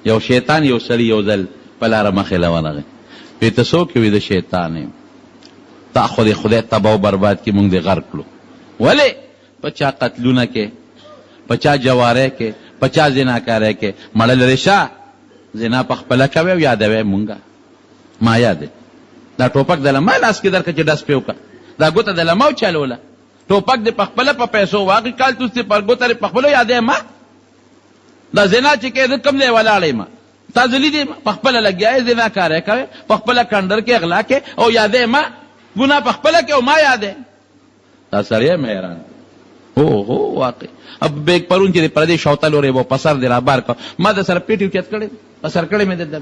یو شیطان یو سړي یو ځل په لاره مخې له ورغی وی ته څوک یې؟ وی د شیطان یم. تا خو دې خدای تباه و برباد کړي موږ دې غرق کړو. ولې؟ په چا قتلونه کې، په چا جواری کې، په چا زناکاری کې. مړه لرې شه زنا په خپله کوې او یادوې مونږه. ما یادې دا ټوپک د لما لاس کې درکړه چې ډس پې وکړه، دا ګوته د لما وچلوله، ټوپک دې په خپله په پیسو واقع کالتوس دې پر ګوته دې په خپلو یادې ما. دا زنا چې کې زه کوم دی ولاړی ما تا زه لیدې په خپله لګیا یې زناکاری کوې، په خپله کنډر کې اغلا کې او یادې ما ګناه په خپله کې او ما یادې. دا سړی مې حیران هو واقع. اب بیگ پرون چې پردې شوتل ورې و په سر دې رابار کړ، ما د سره پیټ اوچت کړی په سر کړی مې د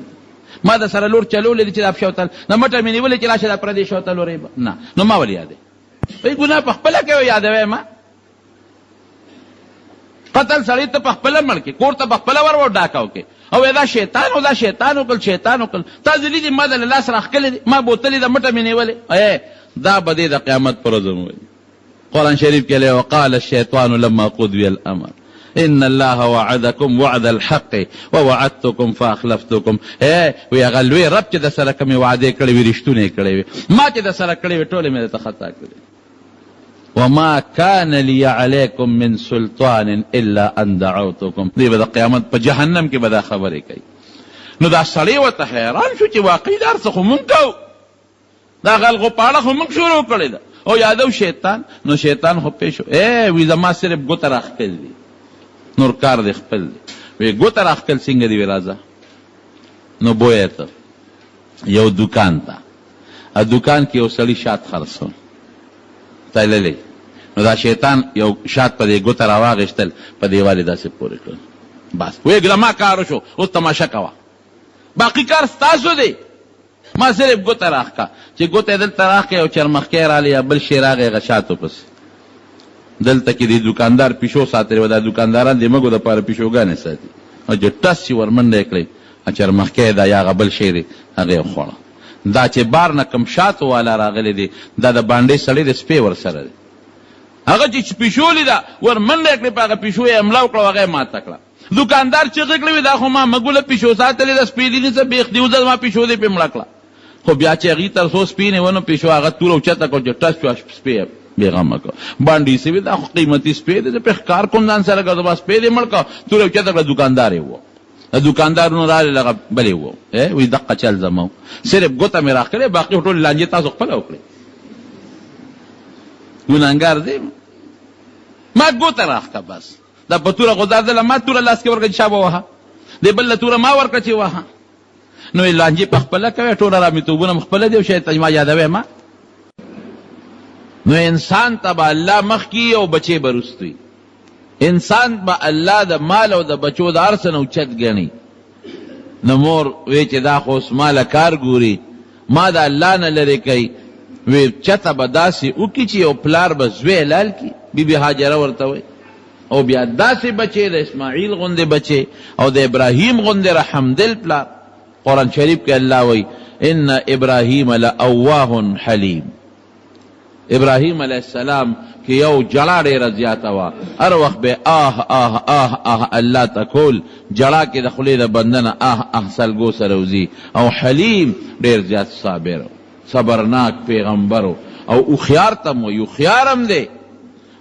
ما د سره لور چلولې چې دا شوتل نه مټه مې نیولې چې راشه دا پردې شوتل ورې نه نو ما ولې یادې. وایي ګناه په خپله کې یادوې ما. قتل سړی ته په خپله مړ کې، کور ته په خپله ور ډاکه وکړې او دا شیطان او دا شیطان وکړل شیطان وکړل. تا زه لیدې ما د لاس راښکلې دي، ما بوتلې د مټه مې نیولې. دا به دې د قیامت پر ورځ وایي. قرآن شریف کې وقال الشیطان لما قضي الامر ان الله وعدكم وعد الحق ووعدتكم فاخلفتكم. وی هغه لوی رب چې د سره کومې وعدې کړې وي رښتونې کړې وي، ما چې د سره کړې وي ټولې مې درته خطا کړې. وما كان لي عليكم من سلطان الا ان دعوتكم. دې به د قیامت په جهنم کې به دا خبرې کوي. نو دا سړی ورته حیران شو چې واقعي دا هر څه خو مونږ کوو، دا غلغو پاړه خو مونږ شروع کړې ده او یادو شیطان. نو شیطان خو پې شو وی زما صرف ګوته راښکل دي، نور کار دې خپل دی. وی ګوته راښکل څنګه دي؟ وی راځه نو بویه ته یو دکان ته، دکان کې یو سړي شات خرڅول تللی. نو دا شیطان یو شات په دې ګوته راواغېشتل، په دیوالې داسې پورې کړل. بس وی زما کار وشو، اوس تماشه کوه، باقي کار ستاسو دی، ما صرف ګوته راښکه. چې ګوته یې دلته راښکې او چرمخکی راغلی یا بل شی راغی هغه شاتو پسې. دلته کې د دوکاندار پیشو ساتلی و، دا دوکانداران د مږو دپاره پیشوګانې ساتي او چې ټس چې ورمنډه یې کړی چرمخکی دا یا هغه بل شی دی هغه یې وخوړه. دا چې بار نه کوم شاتو والا راغلی دی دا د بانډۍ سړی د سپی ورسره دی. هغه چې پیشو لیده ورمنډه یې کړې په هغه پیشو یې حمله وکړه او هغه یې ماته کړه. دوکاندار چغې کړې وي دا خو ما مږوله پیشو ساتلې ده، سپی دې څه بیخ دي وځه زما پیشو دې پې مړه کړه. خو بیا چې هغې تر څو سپي نیونه پیشو هغه توره اوچته کړه چې ټس شو سپی یې بېغمه کړه. بانډۍ سوي دا خو قیمتي سپی دی، زه پې ښکار کوم ځان سره کړه، زما سپی دې مړ کړه، توره اوچته کړه. دوکاندار یې ووه، د دوکاندارونو راغلل هغه بل یې ووه وایي دقه چل زما صرف ګوته مې راښکلې، باقي ټولې لانجې تاسو خپله وکړې. ګناهګار دی ما ګوته راښکه بس. دا په توره غداردله ما توره لاس کې ورکړه چې شا به وهه، دې بل له توره ما ورکړه چې وهه. نو لانجې په خپله کوې، ټوله رامیتوبونه م خپله دی او شاید ما یادوې ما. نو انسان ته به الله مخکې او بچې به وروستوي. انسان به الله د مال او د بچو د هر څه نه اوچت ګڼي. نو مور وی چې دا خو اوس ما له کار ګوري، ما د الله نه لرې کوي. وی چته به داسې وکړي چې یو پلار به زوی لال کړي، بیبي هاجره ورته وایي. او بیا داسې بچې د اسماعیل غوندې بچې او د ابراهیم غوندې رحمدل پلار. قرآن شریف کې الله وایي ان ابراهیم لأواه حلیم. ابراهیم علیه السلام کې یو جړه ډېره زیاته وه، هر وخت به آه آه آه آه الله ته کول، جړه کې د خولې د بنده نه آه آه سلګو سره وځي. او حلیم ډېر زیات صابر صبرناک پیغمبر او هوښیار ته م وایي، هوښیار هم دی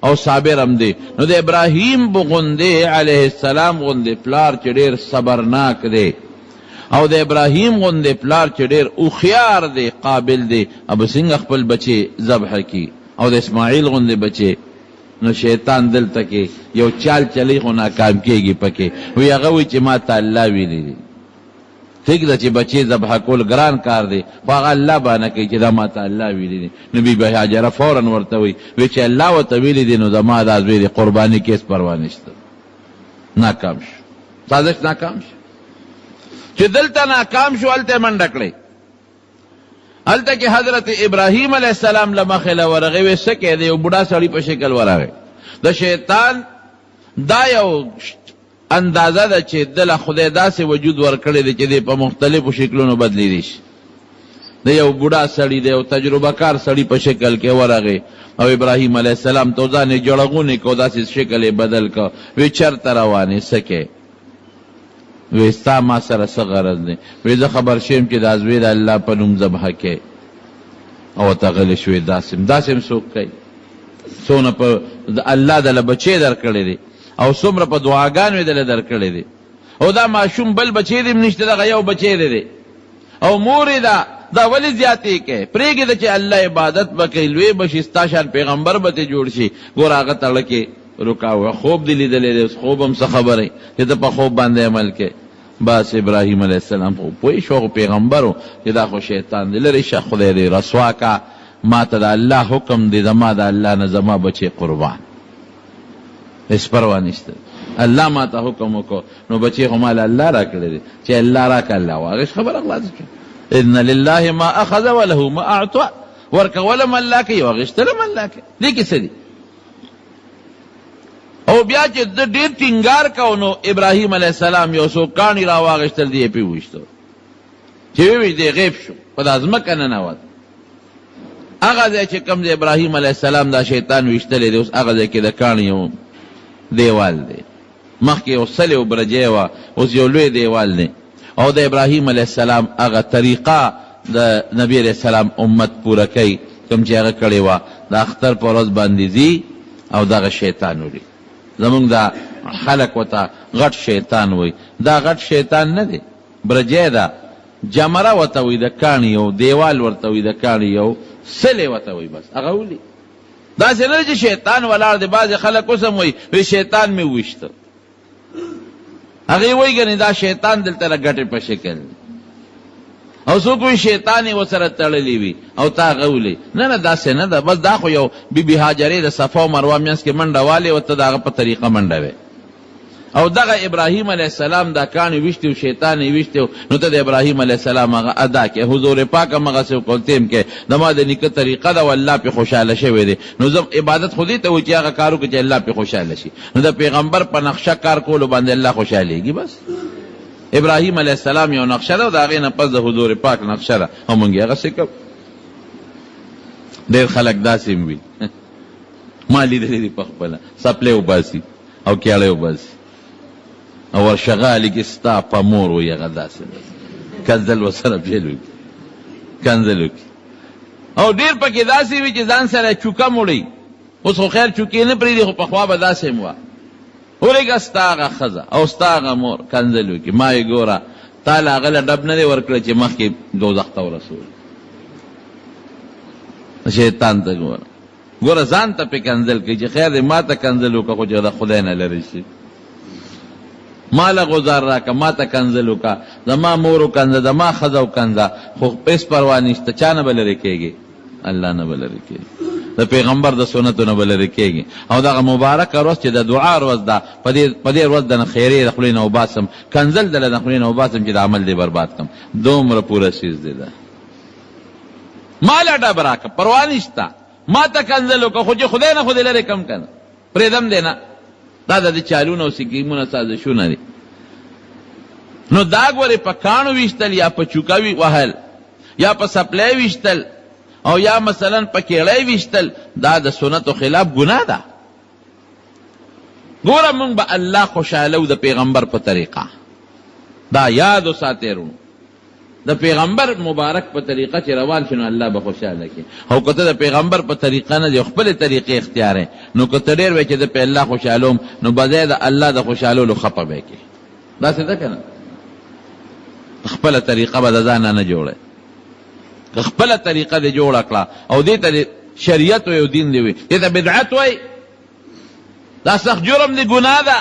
او صابر هم دی. نو د ابراهیم غوندې علیه السلام غوندې پلار چې ډېر صبرناک دی او د ابراهیم غوندې پلار چې ډېر هوښیار دی قابل دی، اب څنګه خپل بچې ذبح کړي. او د اسماعیل غوندې بچې. نو شیطان دلته کې یو چال چلی خو ناکام کېږي پکې. وی هغه وایي چې ما ته الله ویلی دی. ٹھیک ده چې بچې ذبح کول ګران کار دی، خو هغه الله بانه کوي چې دا ما ته الله ویلی دی. نو بیبي هاجره فورا ورته وایي چې الله ورته ویلی دی نو زما دا زوی دی قرباني کیس پروا نشته. ناکام شو، سازش ناکام شو. چې دلته ناکام شو هلته یې منډه کړې. هلته کې حضرت ابراهیم علیه السلام له مخې له ورغې وې څه کې د یو بوډا سړي په شکل ورغې. د شیطان دا یو اندازه ده چې دله خدای داسې وجود ورکړی دی چې دی په مختلفو شکلونو بدلیدی شي. د یو بوډا سړي د یو تجربه کار سړي په شکل کې ورغې او ابراهیم علیه السلام ته ځان یې جړغونې کو، داسې شکل یې بدل کو. وی چېرته روانې څه کې؟ وی ستا ما سره څه غرض دی؟ وی زه خبر شویم چې دا زوی د الله په نوم ذبحه کوي او ورته غلی شوې. داسې څوک کوي؟ څونه په الله دله بچی درکړی دی او څومره په دعاګانو یې دله درکړی دی، او دا ماشوم بل بچی دی نشته، دغه یو بچی دی او مور یې دا ولې زیاتې کوي؟ پرېږدې چې الله عبادت به کوي، لوی به شي، ستا شان پیغمبر به ترې جوړ شي. ګوره هغه تړه کې رکاوه، خوب دې لیدلی دی، اوس خوب هم څه خبره چې ته په خوب باندې عمل کوې. بس ابراهیم علیه السلام خو پوه شو، خو پیغمبر و چې دا خو شیطان دی، لرې شه، خدای دې رسوا کا، ما ته د الله حکم دی، زما د الله نه زما بچی قربان، هېڅ پروا نشته. الله ما ته حکم وکړو نو بچی خو ما له الله را کړی دی، چې الله را که الله واغېش خبره خلاصه شوه. ان لله ما اخذ وله ما اعطى، ورکولم الله کوي او اخېستلم الله کوي. دې کې څه دي؟ او بیا چې د ډېر ټینګار کو نو ابراهیم علیه السلام یو څو کاڼي را واغېستل، دی یې پې وویشتو چې وویشت دی غیب شو، په دا ځمکه ننوت. هغه ځای چې کوم د ابراهیم علیه السلام دا شیطان ویشتلی دی، اوس هغه ځای کې د کاڼي یو دیوال دی، مخکې یو سلې و برجې وه، اوس یو لوی دیوال دی. او د ابراهیم علیه السلام هغه طریقه د نبی علیه السلام امت پوره کوي کوم چې هغه کړې وه، د اختر په ورځ باندې ځي او دغه شیطان وړي. زمونږ دا خلک ورته غټ شیطان وایي، دا غټ شیطان نه دی، برجې ده، جمره ورته وایي د کاڼي یو، دیوال ورته وایي د کاڼي یو، سلې ورته وایي، بس هغه ولي. داسې نه ده چې شیطان ولاړ دی. بعضې خلک اوس هم وایي شیطان مې وویشته، هغې وایي ګنې دا شیطان دلته له ګټې په شکل دی، او څوک وایي شیطان یې ورسره تړلی وي او تا هغه ولي. نه داسې نه ده، بس دا خو یو بیبي هاجرې د صفا او مروه منځ کې منډه والې ورته د هغه په طریقه منډه وې. او دغه ابراهیم علیه السلام دا کاڼي ویشتي و، شیطان یې ویشتی و، نو ته د ابراهیم علیه السلام هغه ادا کې حضور پاک هم هغسې وکړتیم کې د ما د نیکه طریقه ده، والله پې خوشحاله شوی دی. نو زه عبادت خو دې ته وایي چې هغه کار وکړي چې الله پې خوشحاله شي. نو د پیغمبر په نقشه کار کولو باندې الله خوشحالېږي. بس ابراهیم علیه السلام یو نقشه ده او د هغې نه پس د حضور پاک نقشه ده، او مونږ یې هغسې کوو. ډېر خلک داسې هم وي، ما لیدلی دي په خپله څپلۍ وباسي او کیاړی وباسي او ورشغالي کې ستا په مور وایي، هغه داسې کنځل ورسره پیل وکړي، کنځل وکړي. او ډېر پکې داسې وي چې ځان سره چوکه موړي. اوس خو خیر چوکې نه پرېږدي، خو پخوا به داسې هم وه، ورېږه ستا هغه ښځه او ستا هغه مور کنځل وکړي. ما یې ګوره تا له هغه له ډب نه دی ورکړی چې مخکې دوزخ ته ورسول. شیطان ته ګوره ځان ته پې کنځل کوي چې خیر دی ما ته کنځل وکړه، خو چې د خدای نه لرې شي. ما له غزار راکه، ما ته کنځل وکړه، زما مور وکنځه، زما ښځه وکنځه، خو هېڅ پروا نشته. چا نه به لرې کېږي؟ الله نه به لرې کېږي، د پیغمبر د سنتو نه به لرې کېږي. او دغه مبارکه ورځ چې د دعا ورځ ده، په دې ورځ د نه خیرې د خولې نه وباسم، کنځل دله د خولې نه وباسم چې د عمل دې برباد کړم. دومره پوره چیز دی ده. ما له ډب راکه، پروا نشته، ما ته کنځل وکړه، خو چې خدای نه خو دې لرې کم که نه پرېږدم دی نه. دا د چالونه او سکیمونه سازشونه دي. نو دا ګورې په کاڼو ویشتل یا په چوکه وهل یا په سپلی ویشتل او یا مثلا په کیړی ویشتل، دا د سنتو خلاف ګناه ده. ګوره مونږ به الله خوشحالو د پیغمبر په طریقه، دا یاد وساتئ رونو، د پیغمبر مبارک په طریقه چې روان شي نو الله به خوشحاله کړي. او که ته د پیغمبر په طریقه نه دی خپلې طریقې اختیار نو که ته ډېر وایې چې د په الله خوشحالوم نو بځای د الله د خوشحالولو خفه به یې کړي. داسې ده که نه؟ خپله طریقه به د ځانه نه جوړه، که خپله طریقه دې جوړه کړه او دې ته شریعت وایي او دین دې وایي، دې ته بدعت وایي، دا سخت جرم دی، ګناه ده.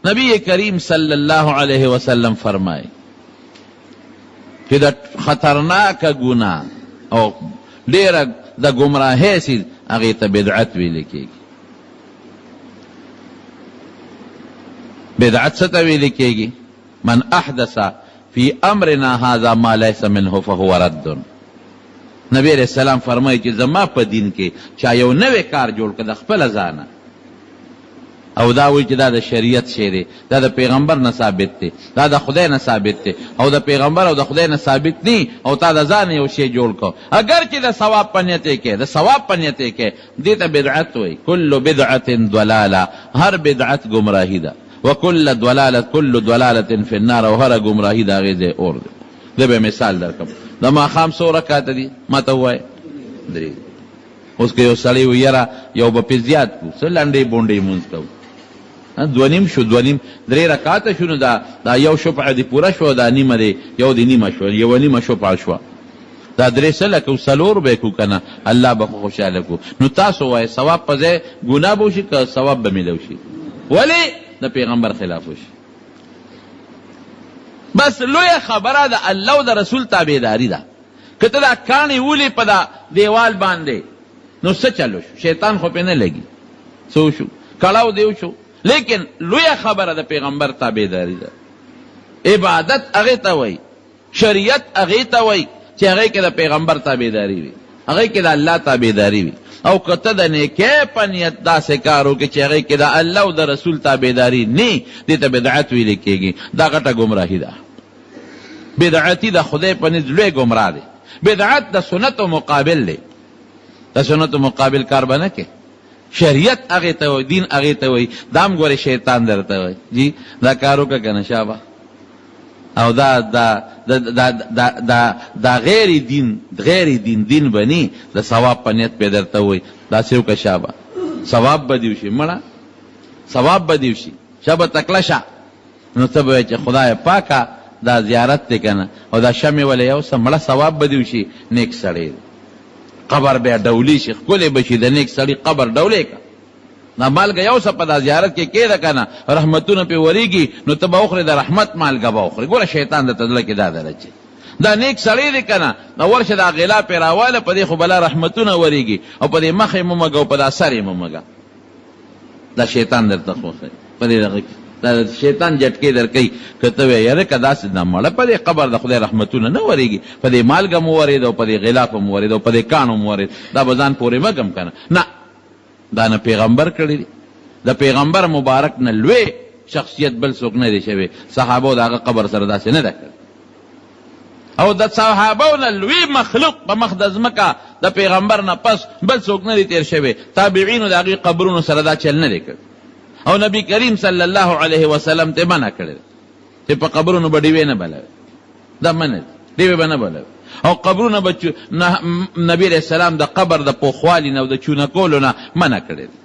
نبی کریم صلی الله علیه وسلم فرمایي چې د خطرناکه ګناه او ډېره د ګمراهۍ سي هغې ته بدعت ویلی کېږي. بدعت څه ته ویلی کېږي؟ من احدث فی امرنا هذا ما لیس منه فهو رد. نبی علیہ السلام فرمایي چې زما په دین کې چا یو نوی کار جوړ کړه د خپله ځانه او دا وایي چې دا د شریعت شی دی، دا د پیغمبر نه ثابت دی، دا د خدای نه ثابت دی، او د پیغمبر او د خدای نه ثابت نی، او تا د ځان یو شی جوړ کو، اگر چې د ثواب په نیت یې کې، د ثواب په نیت یې کې، دې ته بدعت وایي. کل بدعت ضلاله، هر بدعت گمراهی ده. وکل ضلالت فی النار، او هره گمراهی د هغې ځای اور دی. زه به مثال درکړم. د ماښام څو رکعاته دي ما ته ووایه؟ 3. اوس که یو سړی و یاره یو به پې زیات کړو، څه لنډې بونډې مونځ کوو، 2.5 شو، 3 رکعاته شو، نو دا یو شفعه دی پوره شو، دا نیمه دی، یو دی نیمه شو، 1.5 شفعه شوه، دا 3 څه لکه 4 به کړو که نه، الله به خو خوشحاله کړو. نو تاسو وایه ثواب په ځای ګناه به وشي که ثواب به میلو شي؟ ولې د پیغمبر خلاف وشي. بس لویه خبره د الله او د رسول تابعداري ده. که ته دا کاڼې ولې په دا دیوال باندې، نو څه چلو شو؟ شیطان خو پې نه لګي، څه شو؟ کړاو دیو شو. لیکن لویه خبره د پیغمبر تابعداري ده. عبادت هغې ته وایي، شریعت هغې ته وایي چې هغې کې د پیغمبر تابعداري وي، هغې کې د الله تابعداري وي. او که ته د نیکۍ په نیت داسې کار وکړې چې هغې کې د الله او د رسول تابعداري نه، دې ته بدعت ویلې کېږي. دا غټه ګمراهي ده. بدعتي د خدای په نزد لوی ګمراه دی. بدعت د سنتو مقابل دی. د سنتو مقابل کار به نه کې. شریعت هغې ته وایي، دین هغې ته وایي. دا هم ګورې شیطان درته وایي جی دا کار وکړه که نه شابه. او دا غیر دین بنی د ثواب په نیت پې درته وایي داسې وکړه شابه، ثواب به دې وشي، مړه ثواب به دې وشي، شابه تکله شه. نو ته به وایې چې خدای پاکه دا زیارت دی که نه، او دا شمې ولې یو څه مړه ثواب به دې وشي. نیک سړی قبر بیا ډولی شي، ښکلی به شي د نیک سړي قبر ډولې که دا مالګه یو څه په دا زیارت کې کېده که نه، رحمتونه پې ورېږي، نو ته به وخورې د رحمت مالګه به وخورې. ګوره شیطان درته زړه کې دا درچي دا نیک سړی دی که نه، نو ورشه دا غلا پې راواله، په دې خو بلا رحمتونه ورېږي، او په دې مخ یې مه مږه او په دا سر یې مه مږه. دا شیطان درته خوښوي په دې دغه کې، دا شیطان جټکې درکوي. که ته وایې یاره که داسې دا مړه په دې قبر د خدای رحمتونه نه ورېږي، په دې مالګه مو ورېد او په دې غلاف مو ورېد او په دې کاڼو مو ورېد، دا به ځان پورې مه کم که نه. نه، دا نه پیغمبر کړي دي. د پیغمبر مبارک نه لوی شخصیت بل څوک نه دی شوی. صحابو د هغه قبر سره داسې نه ده کړی. او د صحابو نه لوی مخلوق په مخ د ځمکه د پیغمبر نه پس بل څوک نه دی تیر شوی. تابعینو د هغې قبرونو سره دا چل نه دی کړی. او نبی کریم صلی الله علیه وسلم ته منع کړی چې په قبرونو به ډیوې نه بلوي. دا منع دی، ډیوې به نه بلوي. او قبرونه به نبی علیه السلام د قبر د پوخوالي نه او د چونه کولو نه منع کړی دی.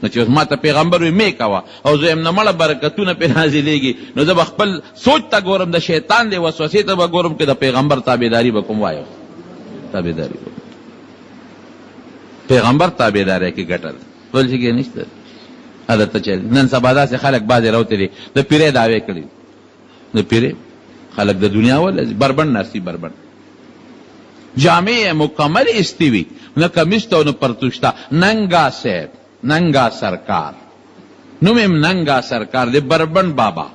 نو چې ما ته پیغمبر وي مې کوه، او زه یم نه مړه برکتونه پې نازلېږي، نو زه به خپل سوچ ته ګورم، د شیطان د وسوسې ته به ګورم که د پیغمبر تابعداري به کوم وایو. تابعداري پیغمبر تابعدارۍ کې ګټه ده، بل څه کې نشته. درته چل نن سبا داسې خلک بعضې راوتلي د پیرۍ دعوې کړي، د پیرۍ خلک د دنیا ولې بربند ناستي، بربند جامې مکمل ایستې وي، نه کمیس ته او نه پرتوش ته. ننګا صاحب، ننګا سرکار، نوم یې ننګا سرکار دی، بربند بابا.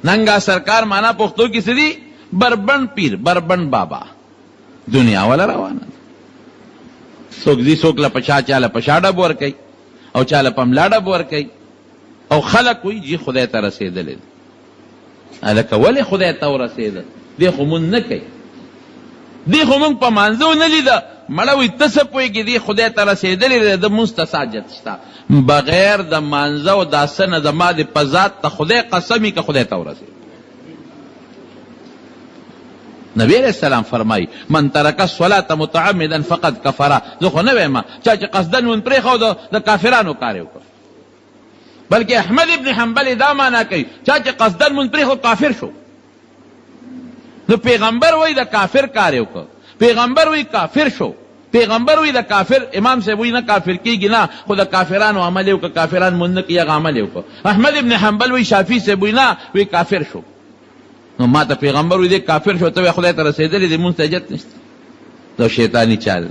ننګا سرکار معنا پښتو کې څه دي؟ بربند پیر، بربند بابا. دنیا والا روانه ده. څوک ځي څوک له پچا چاله پچا ډب ورکوي او چاله پملا ډب ورکوي، او خلک وایي جي خدای ته رسېدلی دی. هلکه ولې خدای ته ورسېده؟ دی خو مونځ نه کوي، دی خو مونږ په مانځو نه لیده. مړه وایي ته څه پوهېږې دی خدای ته رسېدلی دی، د مونځ ته ساجت شته. بغیر د مانځه او دا څه نه زما د په ذات ته خدای قسم وي که خدای ته ورسېد. نبی علیہ السلام فرمایي من ترک الصلاة متعمدا فقد کفر. زه خو نه وایم چا چې قصدن مونځ پرېښود د کافرانو کار یې وکړ، بلکې احمد ابن حنبل دا معنا کوي چا چې قصدن مونځ پرېښود کافر شو. نو پیغمبر وایي د کافر کار یې وکړ، پیغمبر وایي کافر شو، پیغمبر وایي د کافر. امام صاحب وایي نه کافر کېږي، نه خو د کافرانو عمل یې وکړه، کافران مونځ نه کوي هغه عمل یې وکړه. احمد ابن حنبل وایي، شافعي صاحب وایي نه، وایي کافر شو. نو ما ته پیغمبر وایي دی کافر شو، ته وایي خدای ته رسېدلی دی، مونځ ته حاجت نشته. دا شیطاني چال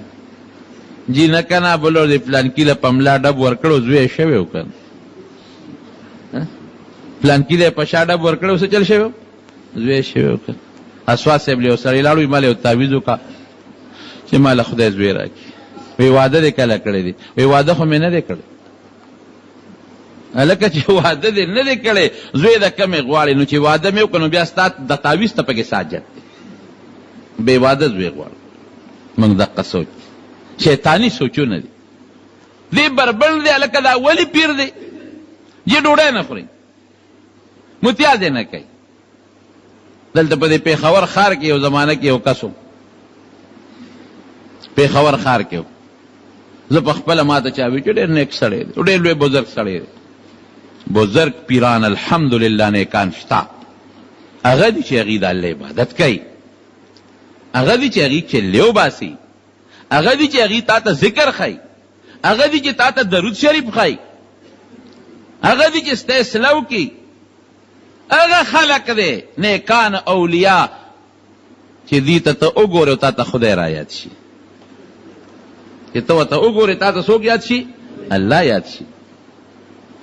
جی نه که نه بلو د پلانکي له پملا ډب ورکړو زوی یې شوی و که نه، پلانکي له یې په شا ډب ورکړی څه چل شوی و؟ زوی یې شوی و که. اسوا صاحب له یو سړی لاړ وایي ما له یو تعویض وکړه چې ما له خدای زوی راکړي. وایي واده دې کله کړی دی؟ وایي واده خو مې نه دی کړی. هلکه چې واده دې نه دی کړی، زوی د کمې غواړي، نو چې واده مې وکړه نو بیا ستا د تعویض ته پکې ساجت دی. بې واده زوی غواړو. موږ دقه سوچ شیطاني سوچونه دي. دی بربند دی، هلکه دا ولې پیر دی؟ یې ډوډۍ نه خوري، متیاز نه کوي. دلته په دې پېښور ښار کې یو زمانه کې یو کس و، پېښور ښار کې و. زه په خپله ماته چا وي چې ډېر نیک سړی دی، ډېر لوی بزرګ سړی دی، بزرګ پیران الحمدلله نیکان شته. هغه دي چې هغوی د الله عبادت کوي، هغه دي چې هغوی چلې وباسي، هغه دي چې هغوی تا ته ذکر ښایي، هغه دي چې تا ته درود شریف ښایي، هغه دي چې ستا اصلاح وکړي. هغه خلق دی نیکان اولیاء چې دې ته ته وګورې او تا ته خدای را یاد شي، چې ته ورته وګورې تا ته څوک یاد شي؟ الله یاد شي.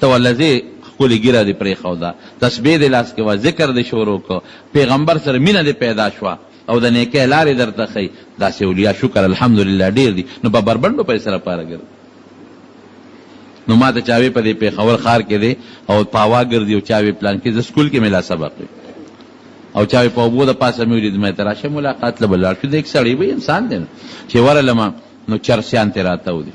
ته ورله ځې ښکلې ږیره دې پرېښوده، تسبیح دې لاس کې وه، ذکر دې شروع کړه، پیغمبر سره مینه دې پیدا شوه او د نیکۍ لارې درته ښیي. داسې اولیاء شکر الحمدلله ډېر دي. نو په بربنډو پیسې لپاره ګرځي. نو ما ته چاوې په دې پېښور ښار کې دی او پاوا ګرځي او چاوې پلان کې. زه سکول کې مې لا سبق وي او چاوې په اوبو د پاسه مې ولید. مې ته راشه ملاقات له به لاړ شو. د یک سړی به انسان دی چې ورغلم نو چرسیان ترې راته ودي.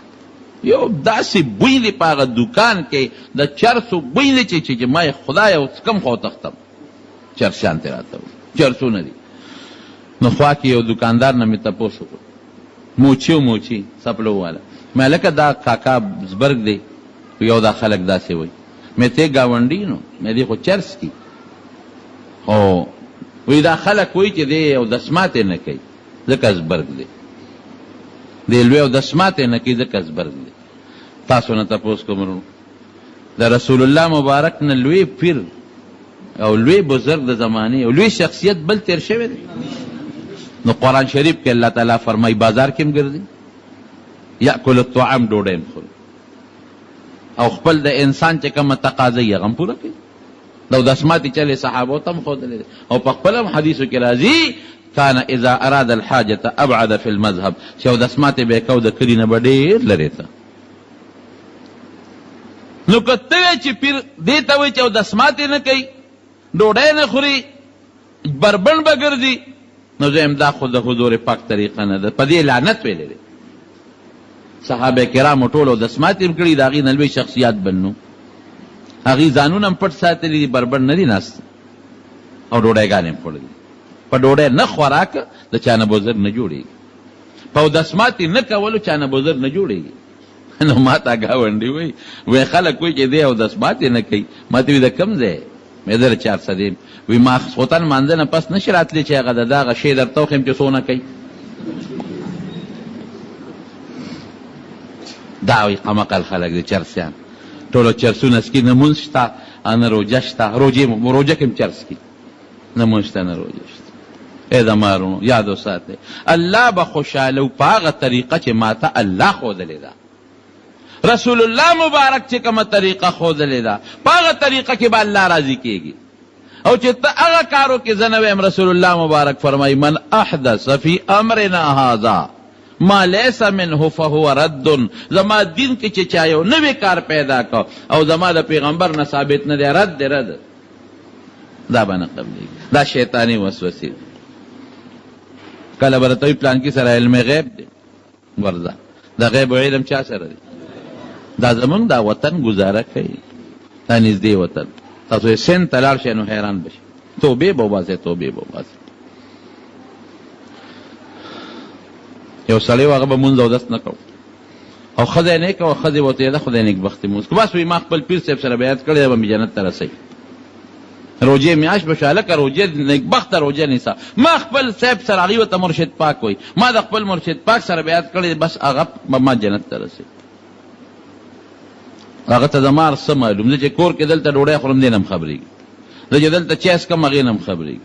یو داسې بوی دی په هغه دوکان کې، د چرسو بوی دی چې ما یې خدای او کم خوا تختم. چرسیان ترې راته ودي، چرسونه دي. نو خوا کې یو دوکاندار نه مې تپوس وکړو، موچي سپلو والا. مې هلکه دا کاکا زبرګ دی، یو دا خلک داسې وایي. مې ته ګاونډي نو مې دی خو چرس کی. او وی دا خلک وایي چې دی یو دسمات یې نه کوي ځکه زبرګ دی، دی لوی او دسمات یې نه کوي ځکه زبرګ دی. تاسو نه تپوس کوم د رسول الله مبارک نه لوی پیر او لوی بزرګ د زمانې او لوی شخصیت بل تیر شوی دی؟ نو قرآن شریف کې الله تعالی فرمایي بازار کې هم ګرځي، یاکل الطعام ډوډۍ هم خوري او خپل د انسان چې کومه تقاضا یې هغه هم پوره کوي. دا دسماتې چلې صحابو ته هم ښودلی دی او په خپل هم حدیثو کې راځي کان اذا اراد الحاجة ابعد فی المذهب، چې یو دسماتې به یې کو د کلي نه به ډېر لرې ته. نو که ته وایې چې پیر دې ته وایي چې یو دسماتې نه کوي، ډوډۍ نه خوري، بربنډ به ګرځي، نو زه یم دا خو د حضور پاک طریقه نه ده. په دې لعنت ویلی دی. صحابه کرامو ټولو دسمات هم کړي، د هغې نه لوی شخصیات بل نو. هغې ځانونه هم پټ ساتلي دي، بربنډ نه دي ناست او ډوډۍ هم خوړلي. په ډوډۍ نه خوراک د چا نه بزرګ نه جوړېږي، په دسمات نه کولو چا نه بزرګ نه جوړېږي. نو ما ته ګاونډي وایي خلک وایي چې دی او دسمات یې نه کوي. ما ته وایي د کوم ځای؟ مې در 400 دی. وایي ما خصوصا مانځه نه پس نشي راتلی چې هغه د دغه شی درته وښیم چې څونه کوي. دا وایي قمقل خلک دي چرسیان، ټولو چرسونه سکي، نه مونځ شته نه روژه شته. روژه کې هم چرس کي، نه مونځ شته نه روژه شته. ای د مارونو یاد وساتئ، الله به خوشحاله و په هغه طریقه چې ما ته الله ښودلې ده. رسول الله مبارک چې کومه طریقه ښودلې ده په هغه طریقه کې به الله راضي کېږي. او چې ته هغه کارو کې زه نه ویم، رسول الله مبارک فرمایي من احدث فی امرنا هذا ما لیس منه فهو رد. زما دین کې چې چا یو نوی کار پیدا کو او زما د پیغمبر نه ثابت نه دی، رد دی، رد. دا به نه قبلېږي. دا شیطاني وسوسې. کله به راته وایي پلان کې سره علم غیب دی، ورځه د غیب علم چا سره دی؟ دا زمونږ دا وطن گزاره کوي، دا نږدې وطن. تاسو یې سند ته لاړ شئ نو حیران به شئ. توبې به وباسئ، توبې به وباسئ. یو سړی و هغه به مونځ اودس نه کو او ښځه یې نیکه وه، ښځې ورته یاده خدای نیکبختي مونځ کو. بس وایي ما خپل پیر صاحب سره بیعت کړی دی، به مې جنت ته رسوي. روجې میاشت به شو، هلکه روجې نیکبخته روجې نیسه. ما خپل صاحب سره هغې ورته مرشد پاک وایي، ما د خپل مرشد پاک سره بیعت کړی دی، بس هغه به ما جنت ته رسوي. هغه ته زما څه معلوم، زه چې کور کې دلته ډوډۍ خورم دې نه هم خبرېږي، زه چې دلته چای څکم هغې نه هم خبرېږي.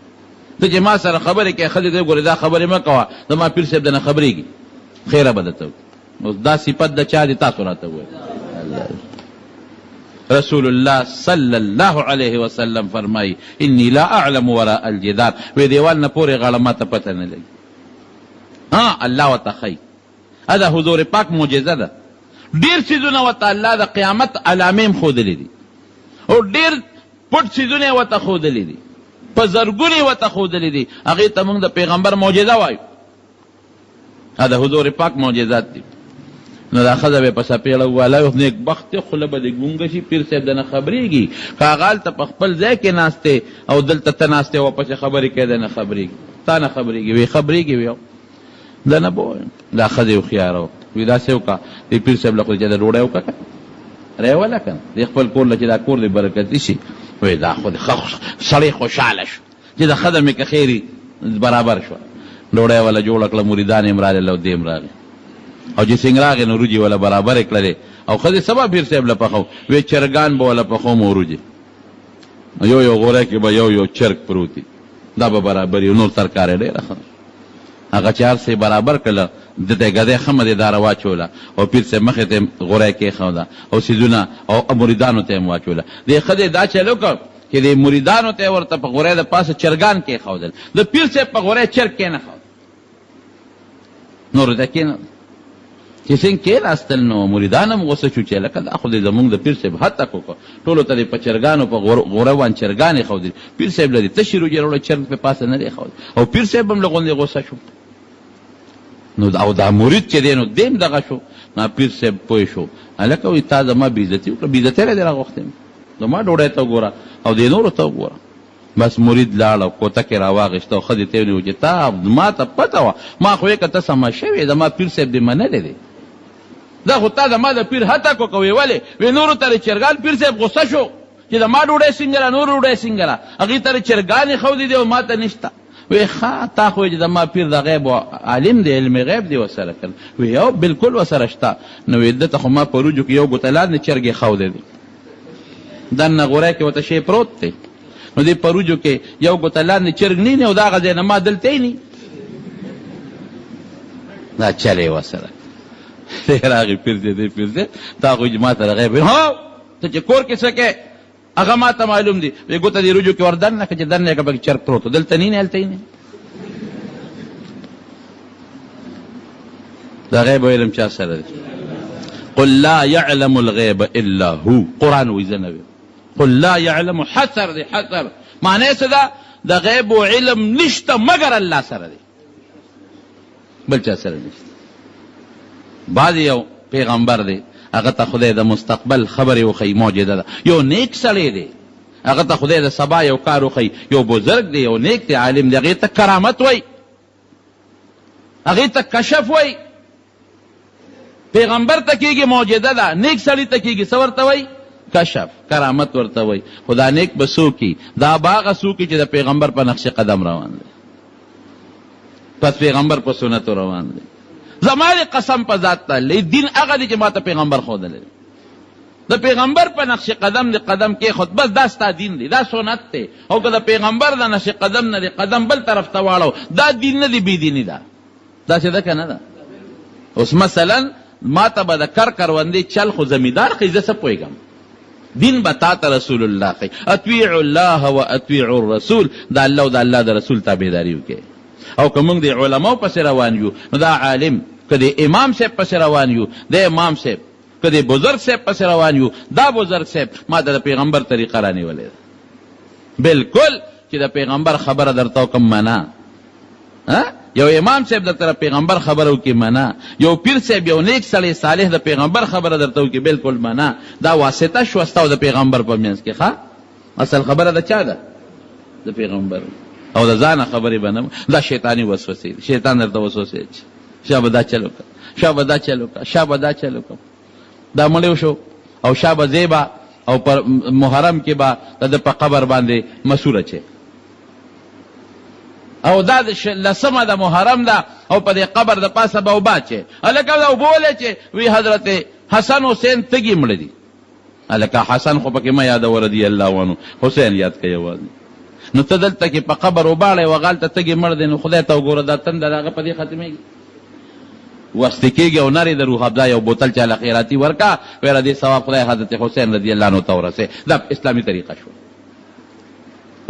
ته چې ما سره خبرې کوې ښځې ته وګورې دا خبرې مه کوه، زما پیر صاحب د نه خبرېږي، خیره به درته وکړي. اوس دا صفت د چا دی؟ تاسو راته ووایئ. رسول الله صلی الله علیه وسلم فرمایي انی لا اعلم وراء الجدار. وی دیوال نه پورې غاړه ما ته پته نه لګي. الله ورته ښایي. دا حضور پاک معجزه ده. ډېر څیزونه ورته الله د قیامت علامې هم ښودلې دي او ډېر پټ څیزونه یې ورته ښودلې دي، په زرګونې یې ورته ښودلې دي. هغې ته موږ د پیغمبر معجزه وایو. دا حضور پاک معجزات دي. نو دا ښځه به په سپېړه وواله نیک بخت خوله به دې ګونګه شي پیر صاحب دنه خبرېږي که هغه هلته په خپل ځای کې ناستې او دلته ته ناستې واپسې خبرې کوې دنه خبرېږي تا نه خبرېږي وی خبرېږي وی دا نه به ووایم دا ښځې هوښیاره وه وی داسې وکړه دې پیر صاحب له خو چې د ډوډۍ وکړه که رایوله که نه دې خپل کور له چې دا کور دې برکتي شي وی دا خو سړی خوشحاله شو چې د ښځه مې که خیري برابر شوه ډوډۍ والا جوړه کړه مریدان یې راغلل او دې راغی او چې څنګه راغې نو روجې والا برابر یې کړلې او ښځې سبا پیر صاحب له پخو وی چرګان به والا پخوم او روجې یو غوری کې به یو چرګ پروت وي دا به برابر یو نور ترکارې ډېره ښه هغه چې هر څه برابر کړله دته ګدۍ ښه مدېداره واچوله او پیر صاحب مخې ته غوری کېښوده او سیزونه او مریدانو ته یې هم واچوله دې ښځې دا چل وکړ چې د مریدانو ته ورته په غوری د پاسه چرګان کېښودل د پیر صاحب په غوری چرګ کېنښود نورو ته کېنه چې څنګه کېناستل نو مریدان هم غوسه شو چې لکه دا خو دې زمونږ د پیر صاحب حد تک وکړه ټولو ته دې په چرګانو په غوره باندې چرګان یې ښودل پیر صاحب له دې تشې روجې راوړه چرګ په پاسه نه دی ښودل او پیر صاحب هم له غوندې غوسه شو نو او دا مرید چې دی نو دیم دغه شو نو پیر صاحب پوه شو هلکه وایي تا زما بېعزتي وکړه بېعزتۍ له دې راغوښتی زما ډوډۍ ته وګوره او دې نورو ته وګوره بس مرید لاړ او کوټه کې راواغېسته او ښځې ته یې ونیو چې تا ما ته پته وه ما خو یې که ته سمه شوې زما پیر صاحب دې منلی دی دا خو تا زما د پیر هتک وکوې ولې وی نورو ته چرګان پیر صاحب غصه شو چې زما ډوډۍ څنګه ده نور ډوډۍ څنګه ده هغې ته چرګان یې ښودې دي او ما ته نشته وی ښه تا خو چې زما پیر د غیب عالم دی علم غیب دی ورسره کړ وی یو بلکل ورسره شته نو وی ده ته خو ما په روجو کې یو ګوته لاندې چرګ یې ښودی دی دننه غوری کې ورته شی پروت دی نو دې په روجو کې یو ګوته لاندې چرګ نه او دا هغه ځای نه ما دلته یې نی دا چل یې ورسره دی راغی پیر دی تا خو چې ما ته د غیب هو ته چې کور کې څه کې هغه ما ته معلوم دی وی ګوته دې روجو کې ور دننه که چې دننه یې که پکې چرګ پروت و دلته نه هلته یې نه دا غیب علم چا سره دی قل لا يعلم الغيب الا هو قرآن وی زنوی قل لا يعلم حسر دی حسر معنی څه ده د غیب و علم نشته مگر الله سره دی بل چا سره نشته بعض یو پیغمبر دی هغه ته خدای د مستقبل خبرې وښیي معجزه ده یو نیک سړی دی هغه ته خدای د سبا یو کار وښیي یو بزرګ دی یو نیک دی عالم دی هغې ته کرامت وایي هغې ته کشف وایي پیغمبر ته کېږي معجزه ده نیک سړي ته کېږي څه ورته وایي کشف کرامت ورته وایي خو دا نیک به څوک دا به هغه څوک چې د پیغمبر په نقش قدم روان دی پس پیغمبر په سنتو روان دی زما د قسم په ذات تعالی دین هغه دی چې ما ته پیغمبر ښودلی دی د پیغمبر په نقش قدم د قدم کېښود بس دا ستا دین دی دا سنت دی او که د پیغمبر د نقش قدم نه دی قدم بل طرف ته واړو دا دین نه دی بېدیني ده داسې ده که نه ده اوس مثلا ما ته به د کروندې چل خو زمیندار ښي زه څه پوهېږم دین به تا ته رسول الله ښي اطیعوا الله و اطیعوا الرسول د الله او د الله د رسول تابعداري وکړئ او که موږ د علماو پسې روان یو نو دا عالم که د امام صاحب پسې روان یو د امام صاحب که د بزرګ صاحب پسې روان یو دا بزرګ صاحب ما ته د پیغمبر طریقه رانیولې ده بلکل چې د پیغمبر خبره درته وکړم منه یو امام صاحب درته پیغمبر خبره وکړي منه یو پیر صاحب یو نیک سړی صالح د پیغمبر خبره درته وکړي بلکل منه دا واسطه شوه ستا او د پیغمبر په منځ کې ښه اصل خبره د چا ده د پیغمبر او د ځانه خبرې به نه دا شیطاني وسوسې دي شیطان درته وسوسې اچي شا به دا چل وکړه شا به دا چل وکړه شا به دا چل وکړه دا مړی شو او شا به ځې به او پر محرم کې به د په قبر باندې مسور اچې او دا لسمه د محرم ده او په دې قبر د پاسه به اوبه اچې هلکه دا اوبه ولې وی حضرت حسن حسین تږي مړه دي هلکه حسن خو پکې مه یادوه رضي الله عنه حسین یاد کړه یوازې نو ته دلته کې په قبر وباړې وغالته تږي مړ دی نو خدای ته وګوره دا تنده د هغه په دې ختمېږي وستی کېږي او نرې د روح افزا یو بوتل چاله خیراتي ورکه ویره دې ثواب خدای حضرت حسین رضي الله عنه ته ورسې دا اسلامي طریقه شو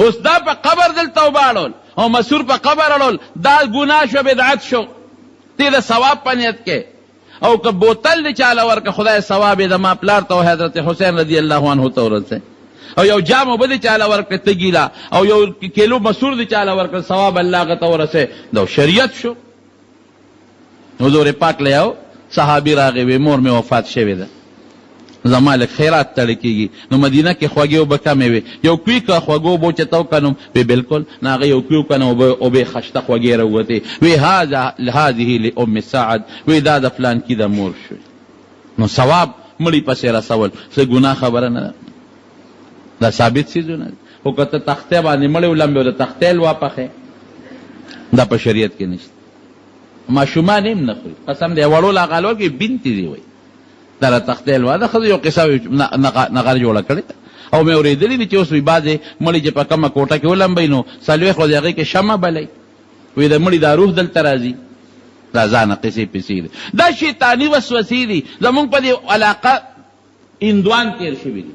اوس دا په قبر دلته وباړول او مسور په قبر اړول دا ګناه شو بدعت شو تی د ثواب په نیت کې او که بوتل دې چاله ورکه خدای ثواب یې زما پلار ته حضرت حسین رضي الله عنه ته ورسې او یو جام اوبه دې چاله ورکړه تږیله او یو کیلو مسور دې چاله ورکړه ثواب الله هغه ته ورسې دا شریعت شو حضور پاک له یو صحابي راغی وی مور مې وفات شوې ده زما لږ خیرات تړی کېږي نو مدینه کې خوږې اوبه کمې وې یو کوي که خوږه اوبه اوچته وکنم وی بلکل نو هغه یو کوي وکنه اوبې خشته خوږې راووتې وی هذه لام سعد وی دا د فلان کې د مور شوې نو ثواب مړی پسې رسول څه ګناه خبره نه ده دا ثابت څیزونه خو که ته تختې باندې مړی ولمبې او د تختې حلوا پخې دا په شریعت کې نشته ماشومان هم نه خوري قسم دی وړو لا غالو کې بنتې دی وایي دا له تختې حلوا ده ښځه یو قصه نغره جوړه کړې ده او مې اورېدلي دي چې اوس وي بعضې مړي چې په کومه کوټه کې ولمبوي نو څلوېښت ورځې هغې کې شمع بلی وایي د مړي دا روح دلته راځي دا ځانه قصې پسې دي دا شیطاني وسوسې دي زمونږ په دې علاقه هندوان تېر شوي دي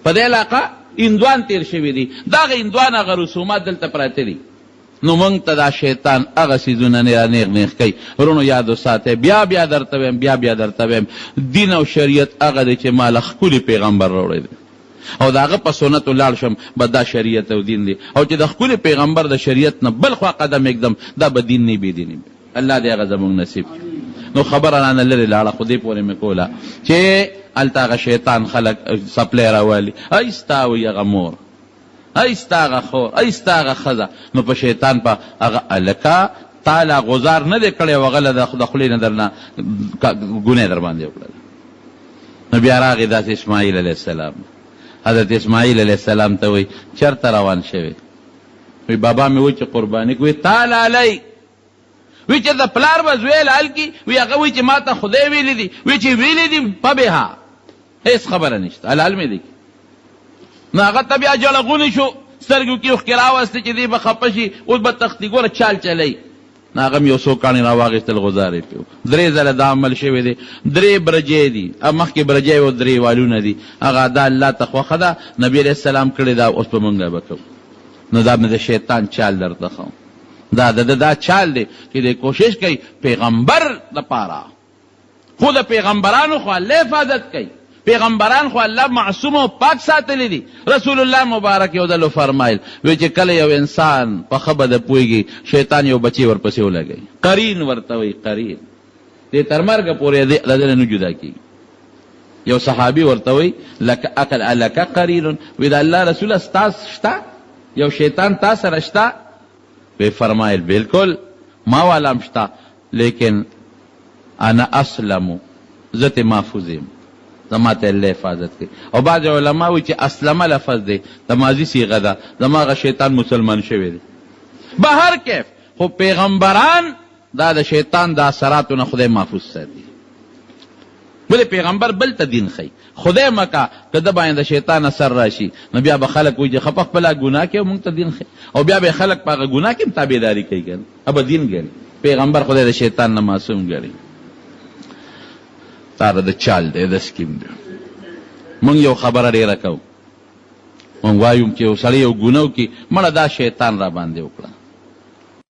په دې علاقه هندوان تېر شوي دي دغه هندوان هغه رسومات دلته پراته دي نو مونږ ته دا شیطان هغه څیزونه نیغ نیغ کوي ورونو یاد وساتئ بیا درته ویم بیا درته ویم دین او شریعت هغه دی چې ما له ښکلي پیغمبر راوړی دی او د هغه په سنتو لاړ شم به دا شریعت او دین دی او چې د ښکلي پیغمبر د شریعت نه بل خوا قدم ایږدم دا به دین نه بې دیني الله دې هغه زموږ نصیب نو خبره رانه لرې لاړه خو دې پورې مې کوله چې هلته هغه شیطان خلک سپلی راوالي ای ستا وي هغه مور ای ستا هغه خور ای ستا هغه ښځه نو په شیطان په هغه هلکه تا لا غزار نه دی کړی او هغه له د خولې نه در نه ګناه در باندې وکړله نو بیا راغی داسې اسماعیل علیه السلام حضرت اسماعیل علیه السلام ته وایي چېرته روان شوې وی بابا مې وایي چې قرباني کوي تا لالی وی چې د پلار به زوی لال کی وی هغه وی چې ما ته خدای ویلی دي وی چې ویلی دي فبها هیڅ خبره نشته حلال مې دی نو هغه ته بیا جړغونی شو سترګو کې اوښکې راوستې چې دی به خفه شي اوس به تختي ګوره چال چلی نو هغه م یو څو کاڼي راواخېستل غزار یې پرې 3 ځله دا عمل شوی دی 3 برجې دي مخکې برجې او 3 والونه دي هغه دا الله ته خوښه ده نبي علیه السلام کړې دا اوس په مونږ به کوو نو دا مې د شیطان چال درته ښوم دا چال دی چې دی کوشش کوي پیغمبر دپاره خو د پیغمبرانو خو الله حفاظت کوي پیغمبران خو الله معصوم او پاک ساتلی دي رسول الله مبارک یو دلو فرمایل وی چې کله یو انسان په ښه بده پوهېږي شیطان یو بچی ورپسې ولګوي قرین ورته وایي قرین دې تر مرګه پورې د ده نه جدا کېږي یو صحابي ورته وایي لکه قرین وی د الله رسوله ستا شته یو شیطان تا سره شته وی فرمایل بالکل ما والام شته لیکن انا اسلمو زه ترې محفوظ یم زما ته الله حفاظت کوي او بعض علما وایي چې اسلمه لفظ دی د ماضي صیغه ده زما هغه شیطان مسلمان شوی دی به هر کیف خو پیغمبران دا د شیطان د اثراتو نه خدای محفوظ ساتي بلې پیغمبر بل ته دین ښیي خدای مکه که ده باندې د شیطان اثر راشي نو بیا به خلک وایي چې ښه په خپله ګناه کوي او موږ ته دین ښیي او بیا به خلک په هغه ګناه کې هم تابعداري کوي که نه به دین ګڼي پیغمبر خدای د شیطان نه معصوم ګڼي تاره د چال دی د سکیم دی مونږ یو خبره ډېره کوو مونږ وایو چې یو سړی یو ګناه وکړي مړه دا شیطان را باندې وکړه